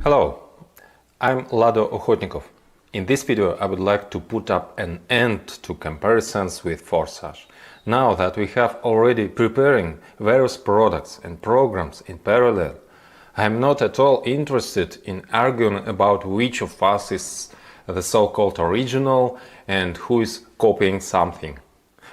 Hello, I'm Lado Okhotnikov. In this video I would like to put up an end to comparisons with Forsage. Now that we have already preparing various products and programs in parallel, I am not at all interested in arguing about which of us is the so-called original and who is copying something.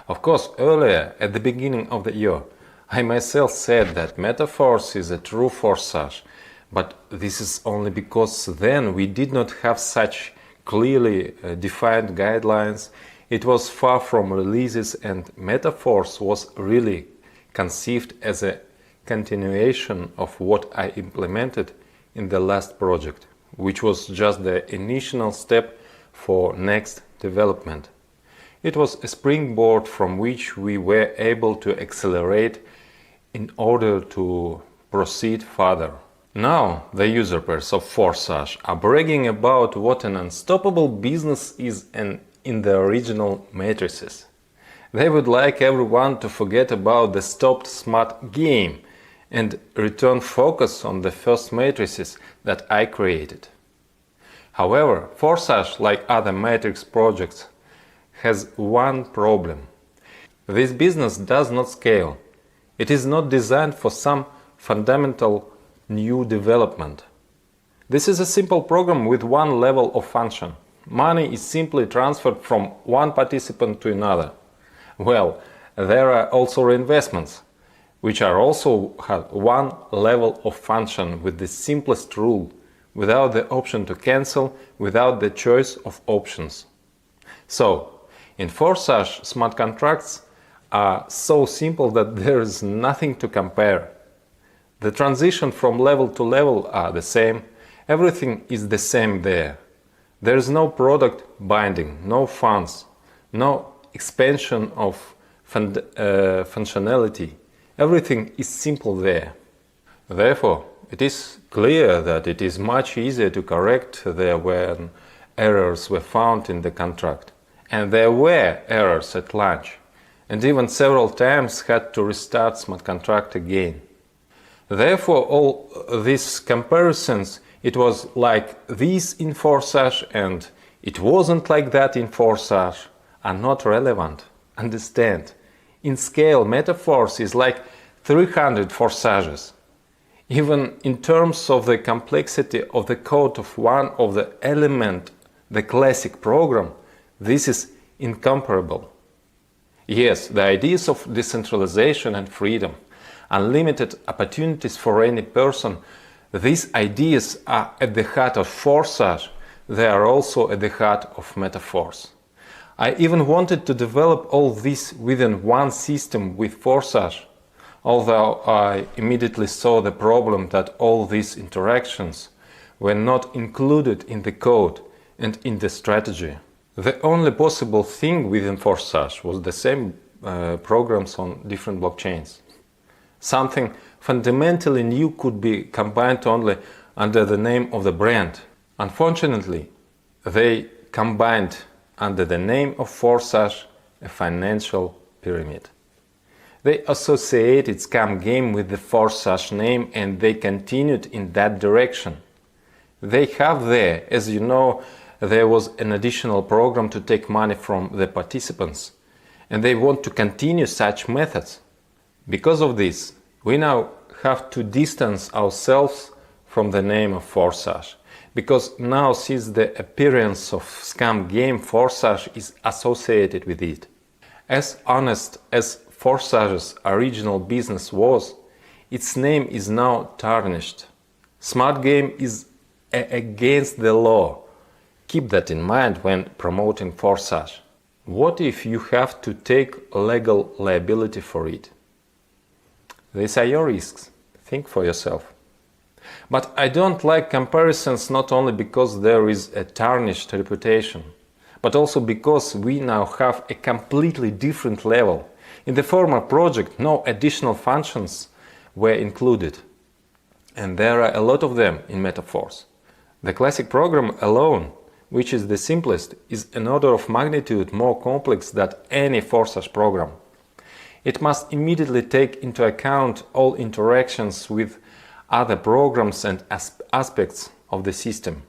Of course, earlier, at the beginning of the year, I myself said that Metaforce is a true Forsage, but this is only because then we did not have such clearly defined guidelines. It was far from releases, and Metaforce was really conceived as a continuation of what I implemented in the last project, which was just the initial step for next development. It was a springboard from which we were able to accelerate in order to proceed further. Now the usurpers of Forsage are bragging about what an unstoppable business is in the original matrices. They would like everyone to forget about the stopped smart game and return focus on the first matrices that I created. However, Forsage, like other matrix projects, has one problem. This business does not scale. It is not designed for some fundamental new development. This is a simple program with one level of function. Money is simply transferred from one participant to another. Well, there are also reinvestments, which are also have one level of function with the simplest rule, without the option to cancel, without the choice of options. So, in Forsage, smart contracts are so simple that there is nothing to compare. The transition from level to level are the same. Everything is the same there. There is no product binding, no funds, no expansion of functionality. Everything is simple there. Therefore, it is clear that it is much easier to correct there when errors were found in the contract. And there were errors at launch, and even several times had to restart smart contract again. Therefore, all these comparisons, it was like this in Forsage and it wasn't like that in Forsage, are not relevant. Understand, in scale, Metaforce is like 300 Forsages. Even in terms of the complexity of the code of one of the element, the classic program, this is incomparable. Yes, the ideas of decentralization and freedom, unlimited opportunities for any person, these ideas are at the heart of Forsage. They are also at the heart of Metaforce. I even wanted to develop all this within one system with Forsage, although I immediately saw the problem that all these interactions were not included in the code and in the strategy. The only possible thing within Forsage was the same programs on different blockchains. Something fundamentally new could be combined only under the name of the brand. Unfortunately, they combined under the name of Forsage a financial pyramid. They associated scam game with the Forsage name and they continued in that direction. They have there, as you know, there was an additional program to take money from the participants, and they want to continue such methods. Because of this, we now have to distance ourselves from the name of Forsage, because now since the appearance of scam game, Forsage is associated with it. As honest as Forsage's original business was, its name is now tarnished. Smart game is against the law. Keep that in mind when promoting Forsage. What if you have to take legal liability for it? These are your risks. Think for yourself. But I don't like comparisons not only because there is a tarnished reputation, but also because we now have a completely different level. In the former project, no additional functions were included, and there are a lot of them in Metaforce. The classic program alone, which is the simplest, is an order of magnitude more complex than any Forsage program. It must immediately take into account all interactions with other programs and aspects of the system.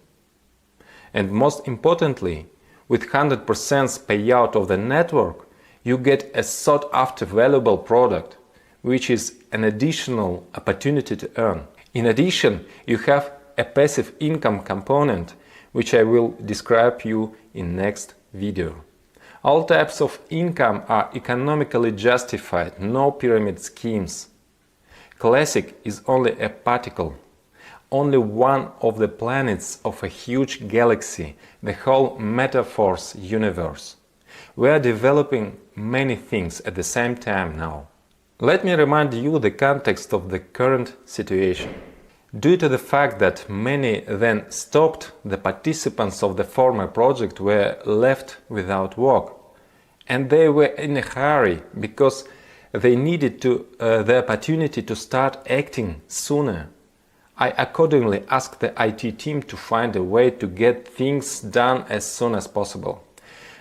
And most importantly, with 100% payout of the network, you get a sought-after valuable product, which is an additional opportunity to earn. In addition, you have a passive income component, which I will describe you in next video. All types of income are economically justified, no pyramid schemes. Classic is only a particle, only one of the planets of a huge galaxy, the whole Metaforce universe. We are developing many things at the same time now. Let me remind you the context of the current situation. Due to the fact that many then stopped, the participants of the former project were left without work. And they were in a hurry because they needed the opportunity to start acting sooner. I accordingly asked the IT team to find a way to get things done as soon as possible.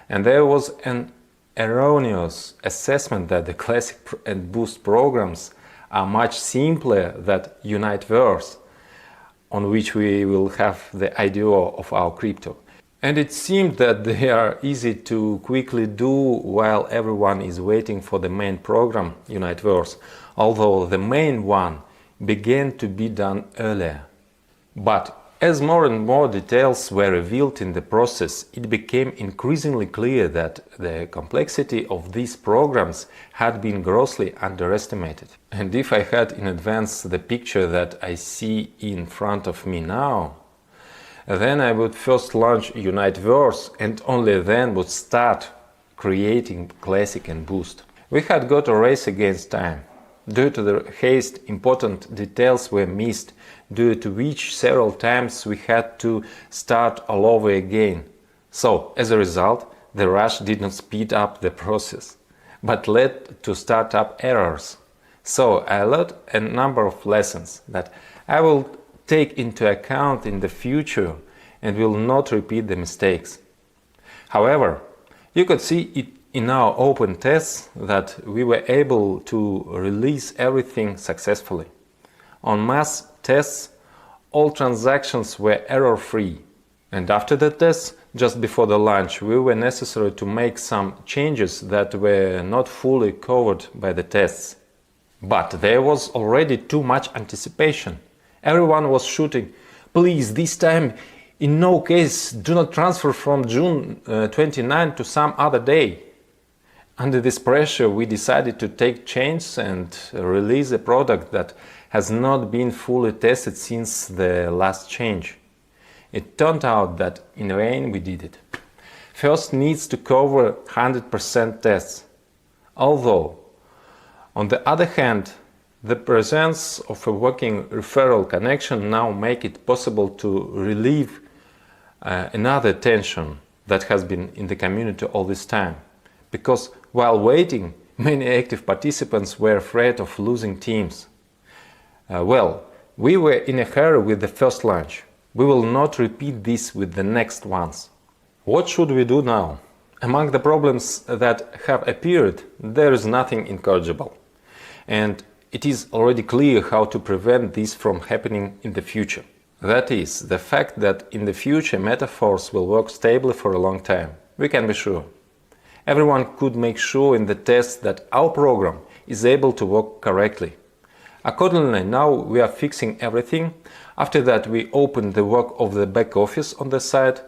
And there was an erroneous assessment that the Classic and Boost programs are much simpler than Uniteverse, on which we will have the IDO of our crypto. And it seemed that they are easy to quickly do while everyone is waiting for the main program, Uniteverse, although the main one began to be done earlier. But as more and more details were revealed in the process, it became increasingly clear that the complexity of these programs had been grossly underestimated. And if I had in advance the picture that I see in front of me now, then I would first launch Uniteverse and only then would start creating Classic and Boost. We had got a race against time. Due to the haste, important details were missed, due to which several times we had to start all over again. So, as a result, the rush did not speed up the process, but led to startup errors. So, I learned a number of lessons that I will take into account in the future and will not repeat the mistakes. However, you could see it in our open tests that we were able to release everything successfully. On mass tests, all transactions were error-free. And after the tests, just before the launch, we were necessary to make some changes that were not fully covered by the tests. But there was already too much anticipation. Everyone was shooting, please, this time, in no case, do not transfer from June 29 to some other day. Under this pressure, we decided to take change and release a product that has not been fully tested since the last change. It turned out that in vain we did it. First needs to cover 100% tests. Although, on the other hand, the presence of a working referral connection now make it possible to relieve another tension that has been in the community all this time. Because while waiting, many active participants were afraid of losing teams. We were in a hurry with the first launch. We will not repeat this with the next ones. What should we do now? Among the problems that have appeared, there is nothing incorrigible. And it is already clear how to prevent this from happening in the future. That is, the fact that in the future Metaforce will work stably for a long time. We can be sure. Everyone could make sure in the test that our program is able to work correctly. Accordingly, now we are fixing everything. After that, we open the work of the back office on the site,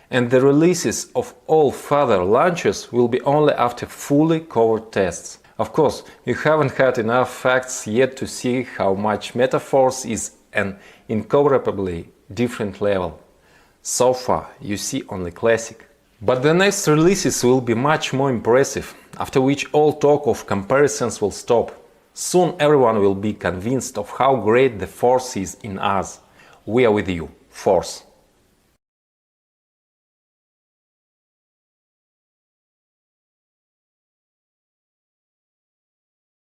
and the releases of all further launches will be only after fully covered tests. Of course, you haven't had enough facts yet to see how much Metaforce is an incomparably different level. So far, you see only Classic. But the next releases will be much more impressive, after which all talk of comparisons will stop. Soon everyone will be convinced of how great the Force is in us. We are with you, Force.